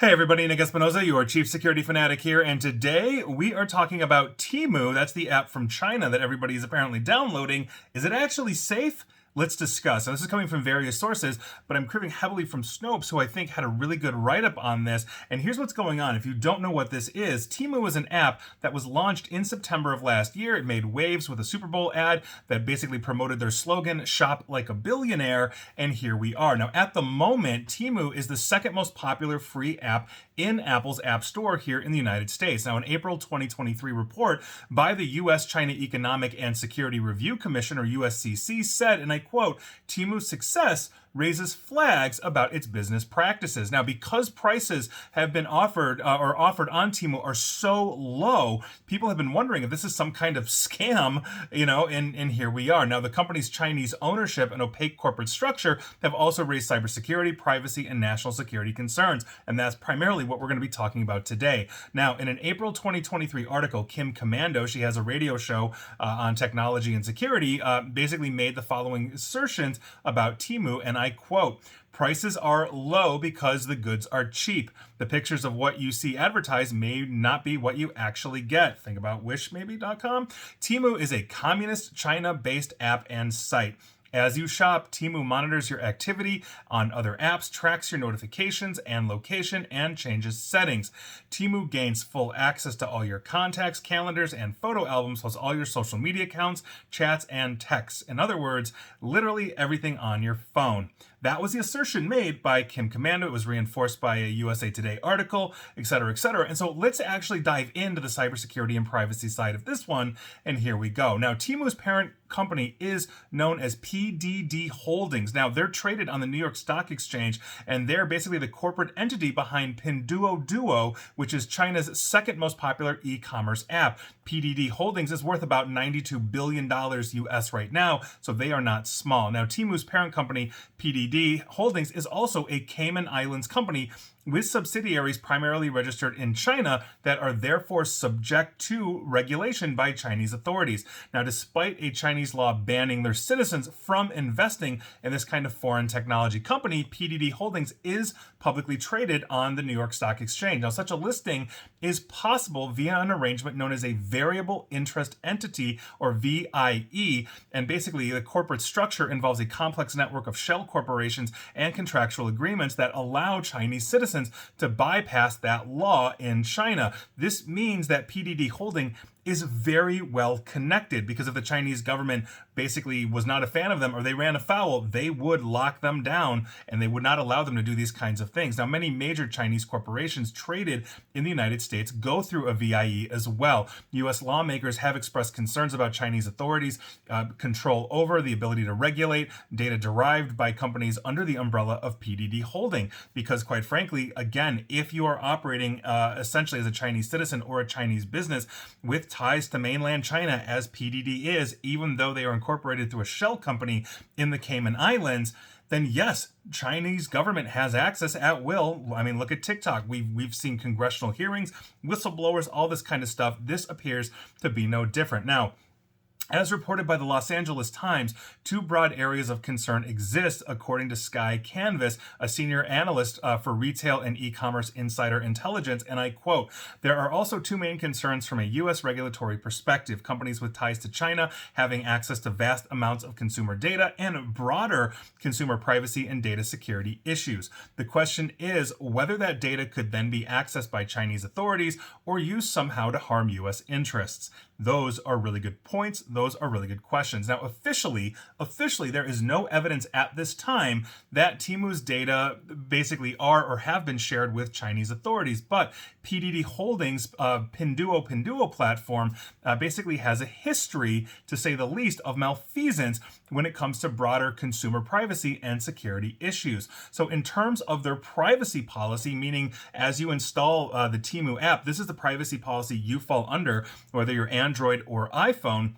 Hey everybody, Nick Espinoza, your chief security fanatic here, and today we are talking about Temu. That's the app from China that everybody is apparently downloading. Is it actually safe? Let's discuss. Now, this is coming from various sources, but I'm cribbing heavily from Snopes, who I think had a really good write-up on this. And here's what's going on. If you don't know what this is, Temu is an app that was launched in September of last year. It made waves with a Super Bowl ad that basically promoted their slogan, "Shop like a billionaire," and here we are. Now, at the moment, Temu is the second most popular free app in Apple's App Store here in the United States. Now, an April 2023 report by the U.S.-China Economic and Security Review Commission, or USCC, said, and I quote, "Temu's success raises flags about its business practices." Now, because prices have been offered on Temu are so low, people have been wondering if this is some kind of scam, and here we are. Now, the company's Chinese ownership and opaque corporate structure have also raised cybersecurity, privacy, and national security concerns, and that's primarily what we're going to be talking about today. Now, in an April 2023 article, Kim Commando, she has a radio show on technology and security, basically made the following assertions about Temu, and I quote, "Prices are low because the goods are cheap. The pictures of what you see advertised may not be what you actually get." Think about wishmaybe.com. Temu is a communist China-based app and site. As you shop, Temu monitors your activity on other apps, tracks your notifications and location, and changes settings. Temu gains full access to all your contacts, calendars, and photo albums, plus all your social media accounts, chats, and texts. In other words, literally everything on your phone. That was the assertion made by Kim Commando. It was reinforced by a USA Today article, et cetera, et cetera. And so let's actually dive into the cybersecurity and privacy side of this one, and here we go. Now, Temu's parent company is known as PDD Holdings. Now, they're traded on the New York Stock Exchange, and they're basically the corporate entity behind Pinduoduo, which is China's second most popular e-commerce app. PDD Holdings is worth about $92 billion US right now, so they are not small. Now, Temu's parent company, PDD Holdings, is also a Cayman Islands company with subsidiaries primarily registered in China that are therefore subject to regulation by Chinese authorities. Now, despite a Chinese law banning their citizens from investing in this kind of foreign technology company, PDD Holdings is publicly traded on the New York Stock Exchange. Now, such a listing is possible via an arrangement known as a variable interest entity, or VIE, and basically the corporate structure involves a complex network of shell corporations and contractual agreements that allow Chinese citizens to bypass that law in China. This means that PDD Holding is very well connected, because if the Chinese government basically was not a fan of them or they ran afoul, they would lock them down and they would not allow them to do these kinds of things. Now, many major Chinese corporations traded in the United States go through a VIE as well. U.S. lawmakers have expressed concerns about Chinese authorities' control over the ability to regulate data derived by companies under the umbrella of PDD Holding, because quite frankly, again, if you are operating essentially as a Chinese citizen or a Chinese business with ties to mainland China, as PDD is, even though they are incorporated through a shell company in the Cayman Islands, then yes, Chinese government has access at will. I mean, look at TikTok. We've seen congressional hearings, whistleblowers, all this kind of stuff. This appears to be no different. Now, as reported by the Los Angeles Times, two broad areas of concern exist, according to Sky Canvas, a senior analyst for retail and e-commerce insider intelligence, and I quote, "There are also two main concerns from a U.S. regulatory perspective: companies with ties to China having access to vast amounts of consumer data, and broader consumer privacy and data security issues. The question is whether that data could then be accessed by Chinese authorities or used somehow to harm U.S. interests." Those are really good points. Those are really good questions. Now, officially, there is no evidence at this time that Temu's data basically are or have been shared with Chinese authorities. But PDD Holdings' Pinduo platform basically has a history, to say the least, of malfeasance when it comes to broader consumer privacy and security issues. So in terms of their privacy policy, meaning as you install the Temu app, this is the privacy policy you fall under, whether you're Android or iPhone.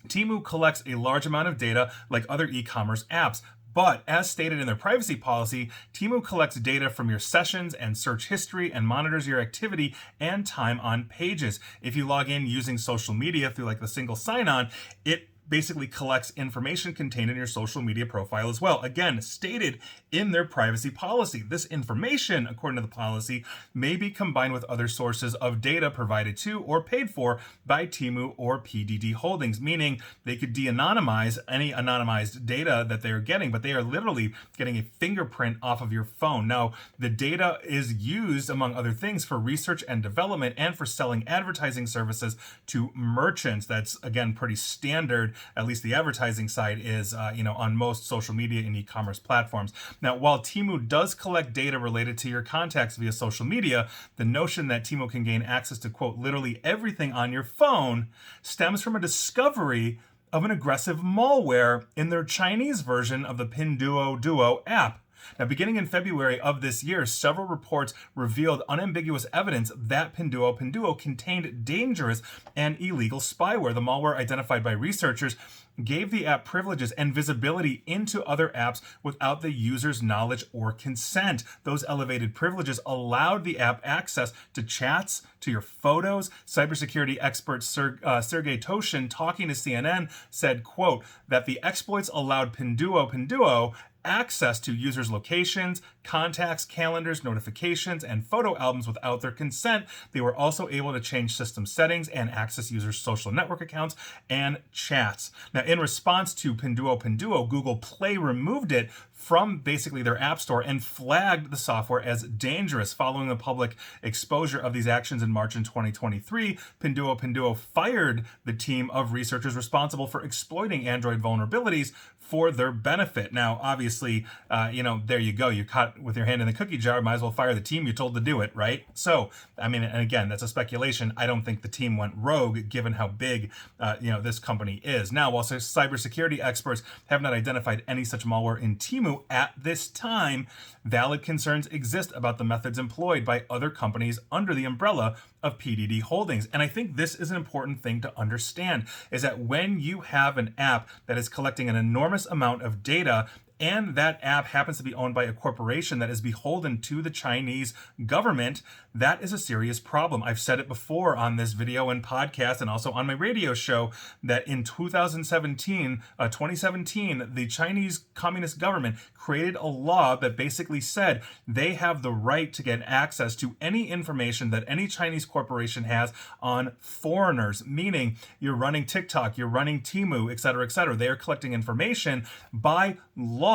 Temu collects a large amount of data like other e-commerce apps. But as stated in their privacy policy, Temu collects data from your sessions and search history and monitors your activity and time on pages. If you log in using social media through like the single sign-on, it basically collects information contained in your social media profile as well. Again, stated in their privacy policy. This information, according to the policy, may be combined with other sources of data provided to or paid for by Temu or PDD Holdings, meaning they could de-anonymize any anonymized data that they're getting, but they are literally getting a fingerprint off of your phone. Now, the data is used, among other things, for research and development and for selling advertising services to merchants. That's, again, pretty standard. At least the advertising side is, on most social media and e-commerce platforms. Now, while Temu does collect data related to your contacts via social media, the notion that Temu can gain access to, quote, literally everything on your phone stems from a discovery of an aggressive malware in their Chinese version of the Pinduoduo app. Now, beginning in February of this year, several reports revealed unambiguous evidence that Pinduo contained dangerous and illegal spyware. The malware, identified by researchers, gave the app privileges and visibility into other apps without the user's knowledge or consent. Those elevated privileges allowed the app access to chats, to your photos. Cybersecurity expert Sergey Toshin, talking to CNN, said, quote, that the exploits allowed Pinduo access to users' locations, contacts, calendars, notifications, and photo albums without their consent. They were also able to change system settings and access users' social network accounts and chats. Now, in response to Pinduo, Google Play removed it from basically their app store and flagged the software as dangerous. Following the public exposure of these actions in March in 2023, Pinduo fired the team of researchers responsible for exploiting Android vulnerabilities for their benefit. Now, obviously, there you go. You're caught with your hand in the cookie jar. Might as well fire the team you told to do it, right? So, and again, that's a speculation. I don't think the team went rogue, given how big, this company is. Now, while cybersecurity experts have not identified any such malware in Temu at this time, valid concerns exist about the methods employed by other companies under the umbrella of PDD Holdings. And I think this is an important thing to understand, is that when you have an app that is collecting an enormous amount of data, and that app happens to be owned by a corporation that is beholden to the Chinese government, that is a serious problem. I've said it before on this video and podcast and also on my radio show that in 2017, the Chinese Communist government created a law that basically said they have the right to get access to any information that any Chinese corporation has on foreigners, meaning you're running TikTok, you're running Temu, et cetera, et cetera. They are collecting information by law.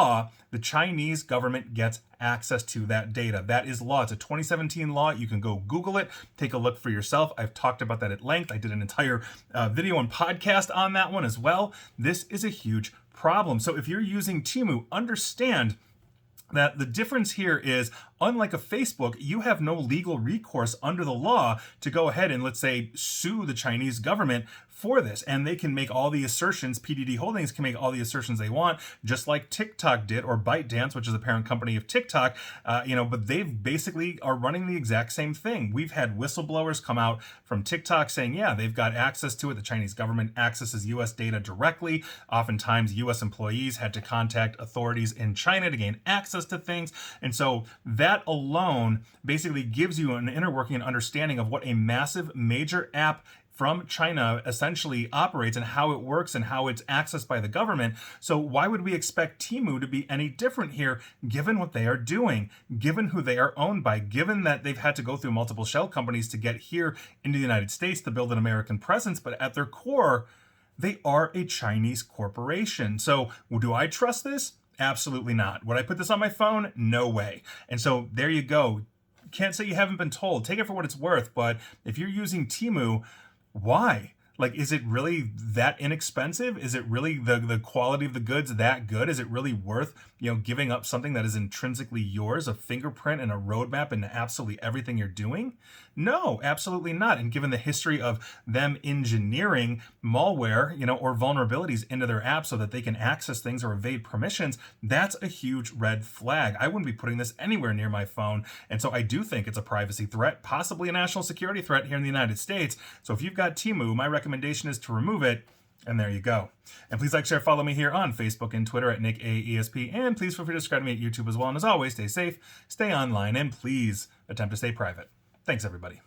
The Chinese government gets access to that data. That is law. It's a 2017 law. You can go Google it, take a look for yourself. I've talked about that at length. I did an entire video and podcast on that one as well. This is a huge problem. So if you're using Temu, understand that the difference here is, unlike a Facebook, you have no legal recourse under the law to go ahead and, let's say, sue the Chinese government for this. And they can make all the assertions, PDD Holdings can make all the assertions they want, just like TikTok did, or ByteDance, which is the parent company of TikTok, but they basically are running the exact same thing. We've had whistleblowers come out from TikTok saying, yeah, they've got access to it. The Chinese government accesses U.S. data directly. Oftentimes, U.S. employees had to contact authorities in China to gain access to things. And so that alone basically gives you an inner working and understanding of what a massive major app from China essentially operates and how it works and how it's accessed by the government. So why would we expect Temu to be any different here, given what they are doing, given who they are owned by, given that they've had to go through multiple shell companies to get here into the United States to build an American presence, but at their core, they are a Chinese corporation. So do I trust this? Absolutely not. Would I put this on my phone? No way. And so there you go. Can't say you haven't been told. Take it for what it's worth. But if you're using Temu, why? Like, is it really that inexpensive? Is it really the quality of the goods that good? Is it really worth, giving up something that is intrinsically yours, a fingerprint and a roadmap into absolutely everything you're doing? No, absolutely not. And given the history of them engineering malware, or vulnerabilities into their app so that they can access things or evade permissions, that's a huge red flag. I wouldn't be putting this anywhere near my phone. And so I do think it's a privacy threat, possibly a national security threat here in the United States. So if you've got Temu, my recommendation is to remove it. And there you go. And please like, share, follow me here on Facebook and Twitter at NickAESP. And please feel free to subscribe to me at YouTube as well. And as always, stay safe, stay online, and please attempt to stay private. Thanks, everybody.